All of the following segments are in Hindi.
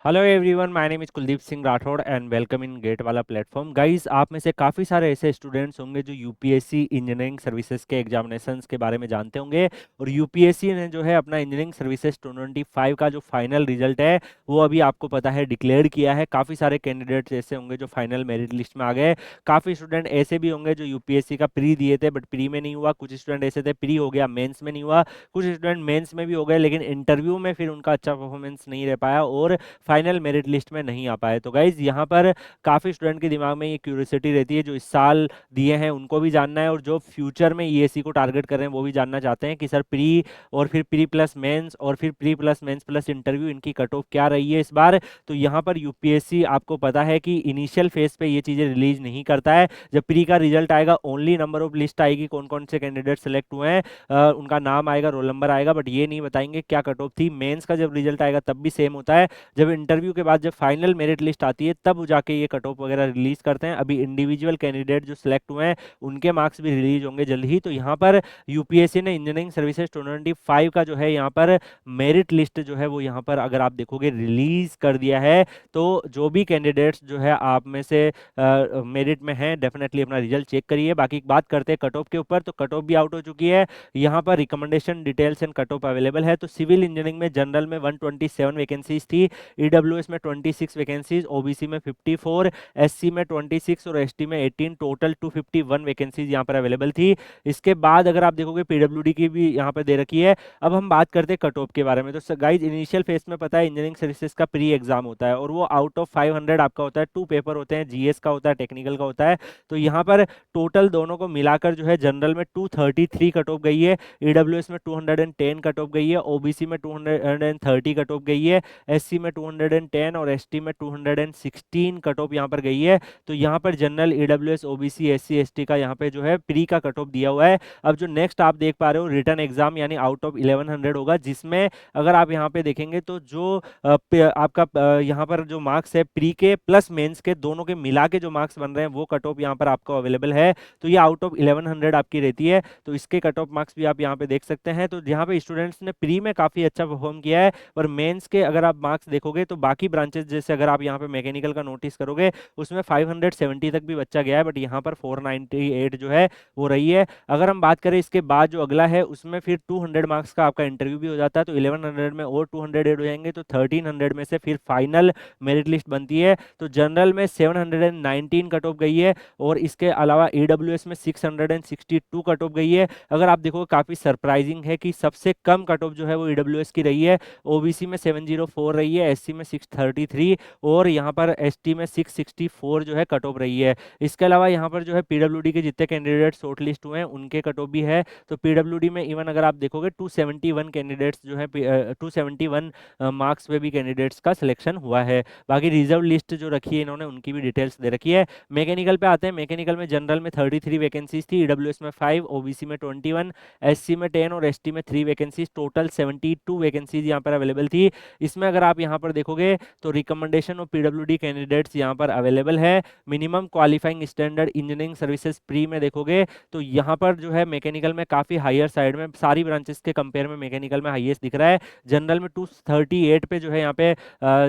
Hello everyone, my name is Kuldeep Singh Rathore and welcome in GATE Wallah platform. Guys, आप में से काफ़ी सारे ऐसे स्टूडेंट्स होंगे जो यूपीएससी इंजीनियरिंग सर्विसेज के एग्जामिनेशंस के बारे में जानते होंगे। और यूपीएससी ने जो है अपना इंजीनियरिंग सर्विसेज 2025 का जो फाइनल रिजल्ट है वो अभी आपको पता है डिक्लेयर किया है। काफ़ी सारे कैंडिडेट्स ऐसे होंगे जो फाइनल मेरिट लिस्ट में आ गए। काफ़ी स्टूडेंट ऐसे भी होंगे जो यूपीएससी का प्री दिए थे बट प्री में नहीं हुआ। कुछ स्टूडेंट ऐसे थे प्री हो गया, मेंस में नहीं हुआ। कुछ स्टूडेंट मेंस में भी हो गए लेकिन इंटरव्यू में फिर उनका अच्छा परफॉर्मेंस नहीं रह पाया और फाइनल मेरिट लिस्ट में नहीं आ पाए। तो गाइज यहाँ पर काफ़ी स्टूडेंट के दिमाग में ये क्यूरियोसिटी रहती है, जो इस साल दिए हैं उनको भी जानना है और जो फ्यूचर में ईएससी को टारगेट कर रहे हैं वो भी जानना चाहते हैं कि सर प्री और फिर प्री प्लस मेंस और फिर pre plus mains plus interview इनकी कट ऑफ क्या रही है इस बार। तो यहाँ पर यूपीएससी आपको पता है कि इनिशियल फेज पे ये चीज़ें रिलीज नहीं करता है। जब प्री का रिजल्ट आएगा ओनली नंबर ऑफ लिस्ट आएगी, कौन कौन से कैंडिडेट सेलेक्ट हुए हैं, उनका नाम आएगा, रोल नंबर आएगा, बट ये नहीं बताएंगे क्या कट ऑफ थी। मेंस का जब रिजल्ट आएगा तब भी सेम होता है। जब इंटरव्यू के बाद जब फाइनल मेरिट लिस्ट आती है तब जाके ये कट ऑफ वगैरह रिलीज करते हैं। अभी इंडिविजुअल कैंडिडेट जो सिलेक्ट हुए हैं उनके मार्क्स भी रिलीज होंगे जल्द ही। तो यहाँ पर यूपीएससी ने इंजीनियरिंग सर्विसेज 2025 का जो है यहाँ पर मेरिट लिस्ट जो है वो यहाँ पर अगर आप देखोगे रिलीज कर दिया है। तो जो भी कैंडिडेट्स जो है आप में से मेरिट में हैं डेफिनेटली अपना रिजल्ट चेक करिए। बाकी बात करते हैं कट ऑफ के ऊपर, तो कट ऑफ भी आउट हो चुकी है। यहाँ पर recommendation details and cut off available है। तो सिविल इंजीनियरिंग में जनरल में 127 वैकेंसीज थी, ईडब्ल्यूएस में 26 वैकेंसीज, ओबीसी में 54, एससी में 26 और एसटी में 18, टोटल 251 वैकेंसीज यहाँ पर अवेलेबल थी। इसके बाद अगर आप देखोगे पीडब्ल्यूडी की भी यहाँ पर दे रखी है। अब हम बात करते हैं कट ऑफ के बारे में। तो गाइज इनिशियल फेज में पता है इंजीनियरिंग सर्विसेज का प्री एग्जाम होता है और वो आउट ऑफ 500 आपका होता है। 2 पेपर होते हैं, जीएस का होता है, टेक्निकल का होता है। तो यहाँ पर टोटल दोनों को मिलाकर जो है जनरल में 233 कट ऑफ गई है, ईडब्ल्यूएस में 210 कट ऑफ गई है, ओबीसी में 230 कट ऑफ गई है, एससी में 210 और एसटी में 216 कट ऑफ यहाँ पर गई है। तो यहाँ पर general, EWS, OBC, SC, ST का यहाँ पे जो है प्री का कट ऑफ दिया हुआ है। अब जो नेक्स्ट आप देख पा रहे हो रिटर्न एग्जाम यानी आउट ऑफ 1100 होगा, जिसमें अगर आप यहाँ पे देखेंगे तो जो आपका यहाँ पर जो मार्क्स है प्री के प्लस मेंस के दोनों के मिला के जो मार्क्स बन रहे हैं वो कट ऑफ यहाँ पर आपको अवेलेबल है। तो ये आउट ऑफ 1100 आपकी रहती है। तो इसके कट ऑफ मार्क्स भी आप यहाँ पे देख सकते हैं। तो यहाँ पे स्टूडेंट्स ने प्री में काफी अच्छा परफॉर्म किया है, पर मेंस के अगर आप मार्क्स देखोगे तो बाकी ब्रांचेस जैसे अगर आप यहाँ पे मैकेनिकल का नोटिस करोगे उसमें 570 तक भी बच्चा गया है, बट यहाँ पर 498 जो है वो रही है। अगर हम बात करें इसके बाद जो अगला है उसमें फिर 200 मार्क्स का आपका इंटरव्यू भी हो जाता है। तो 1100 में और 200 ऐड हो जाएंगे तो 1300 में से फिर फाइनल मेरिट लिस्ट बनती है। तो जनरल में 719 कट ऑफ गई है और इसके अलावा ईडब्ल्यूएस में 662 कट ऑफ गई है। अगर आप देखो काफी सरप्राइजिंग है कि सबसे कम कट ऑफ जो है वो ईडब्ल्यूएस की रही है, ओबीसी में 704 रही है, एससी में 633 और यहाँ पर एसटी में 664 जो है कट ऑफ रही है। इसके अलावा यहाँ पर जो है पीडब्ल्यूडी के जितने कैंडिडेट शॉर्ट लिस्ट हुए हैं उनके कट ऑफ भी है। तो पीडब्ल्यूडी में इवन अगर आप देखोगे 271 कैंडिडेट्स जो है 271 मार्क्स पे भी कैंडिडेट्स का सिलेक्शन हुआ है। बाकी रिजर्व लिस्ट जो रखी है इन्होंने उनकी भी डिटेल्स दे रखी है। मैकेनिकल पे आते हैं। मैकेनिकल में जनरल में 33 वैकेंसीज थी, ईडब्ल्यूएस में 5, ओबीसी में 21, एससी में 10 और एसटी में 3 वैकेंसीज, टोटल 72 वैकेंसीज यहाँ पर अवेलेबल थी। इसमें अगर आप यहाँ पर देखोगे तो रिकमेंडेशन ऑफ पीडब्ल्यूडी कैंडिडेट्स यहाँ पर अवेलेबल है। Minimum qualifying standard engineering services pre में देखोगे तो यहाँ पर जो है मैकेनिकल में काफी हायर साइड में सारी ब्रांचेस के कंपेयर में मैकेनिकल में हाईएस्ट दिख रहा है। जनरल में 238 पे जो है यहाँ पे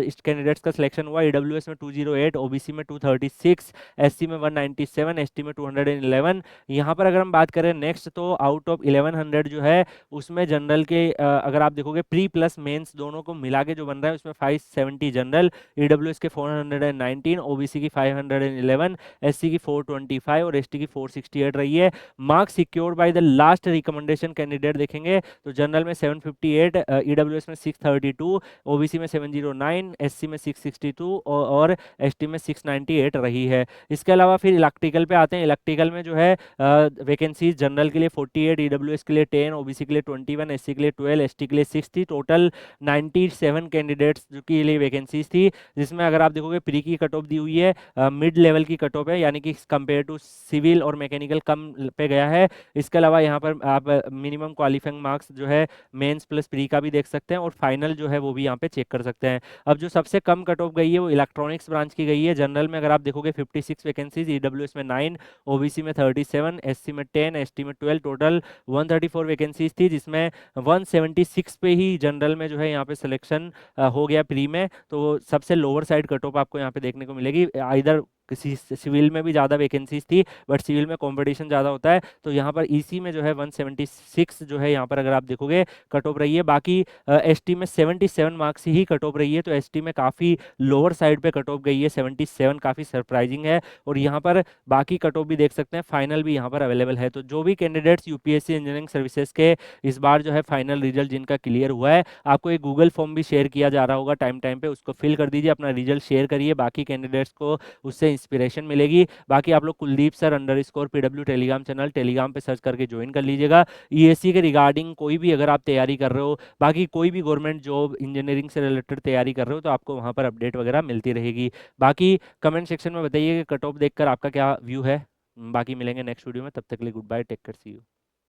इस कैंडिडेट्स का सिलेक्शन हुआ, ईडब्ल्यूएस में 208, ओबीसी में 236, एससी में 197, एसटी में 211। यहाँ पर अगर हम बात करें नेक्स्ट तो आउट ऑफ 1100 जो है उसमें जनरल के अगर आप देखोगे प्री प्लस मेंस दोनों को मिला के जो बन रहा है उसमें 570 जनरल, ईडब्ल्यूएस के 419, ओबीसी की 511, एससी की 425 और एसटी की 468 रही है। Marks secured by the last recommendation candidate देखेंगे तो जनरल में 758, ईडब्ल्यूएस में 632, ओबीसी में 709, एससी में 662 और एसटी में 698 रही है। इसके अलावा फिर इलेक्ट्रिकल पे आते हैं। इलेक्ट्रिकल में जो है वैकेंसीज जनरल के लिए 48, ईडब्ल्यूएस के लिए 10, ओबीसी के लिए 21, एससी के लिए 12, एसटी के लिए 6 थी। टोटल 97 कैंडिडेट्स जो के लिए वैकेंसीज थी, जिसमें अगर आप देखोगे प्री की कट ऑफ दी हुई है मिड लेवल की कट ऑफ है, यानी कि कंपेयर टू सिविल और मैकेनिकल कम पे गया है। इसके अलावा यहाँ पर आप मिनिमम क्वालिफाइंग मार्क्स जो है मेंस प्लस प्री का भी देख सकते हैं और फाइनल जो है वो भी यहाँ पे चेक कर सकते हैं। अब जो सबसे कम कट ऑफ गई है वो इलेक्ट्रॉनिक्स ब्रांच की गई है। जनरल में अगर आप देखोगे 56 वैकेंसीज, ईडब्ल्यूएस में 9, ओबीसी में 37, एससी में 10, एसटी में 12, टोटल 134 वैकेंसीज थी, जिसमें 176 पे ही जनरल में जो है यहाँ पे सिलेक्शन हो गया प्री में, तो सबसे लोअर साइड कट ऑफ आपको यहाँ पे देखने को मिलेगी। इधर किसी सिविल में भी ज़्यादा वैकेंसीज थी, बट सिविल में कंपटीशन ज़्यादा होता है, तो यहाँ पर ईसी में जो है 176 जो है यहाँ पर अगर आप देखोगे कट ऑफ रही है। बाकी एसटी में 77 मार्क्स ही कट ऑफ रही है, तो एसटी में काफ़ी लोअर साइड पे कट ऑफ गई है 77, काफ़ी सरप्राइजिंग है। और यहाँ पर बाकी कट ऑफ भी देख सकते हैं, फाइनल भी यहाँ पर अवेलेबल है। तो जो भी कैंडिडेट्स यूपीएससी इंजीनियरिंग सर्विसेज के इस बार जो है फाइनल रिजल्ट जिनका क्लियर हुआ है, आपको एक गूगल फॉर्म भी शेयर किया जा रहा होगा टाइम टाइम पे, उसको फिल कर दीजिए, अपना रिजल्ट शेयर करिए, बाकी कैंडिडेट्स को उससे इंस्पिरेशन मिलेगी। बाकी आप लोग Kuldeep sir underscore PW Telegram channel Telegram पे सर्च करके ज्वाइन कर लीजिएगा। ईएससी के रिगार्डिंग कोई भी अगर आप तैयारी कर रहे हो, बाकी कोई भी गवर्नमेंट जॉब इंजीनियरिंग से रिलेटेड तैयारी कर रहे हो, तो आपको वहाँ पर अपडेट वगैरह मिलती रहेगी। बाकी कमेंट सेक्शन में बताइए कि कट ऑफ देखकर आपका क्या व्यू है। बाकी मिलेंगे नेक्स्ट वीडियो में, तब तक के लिए goodbye, take care, see you.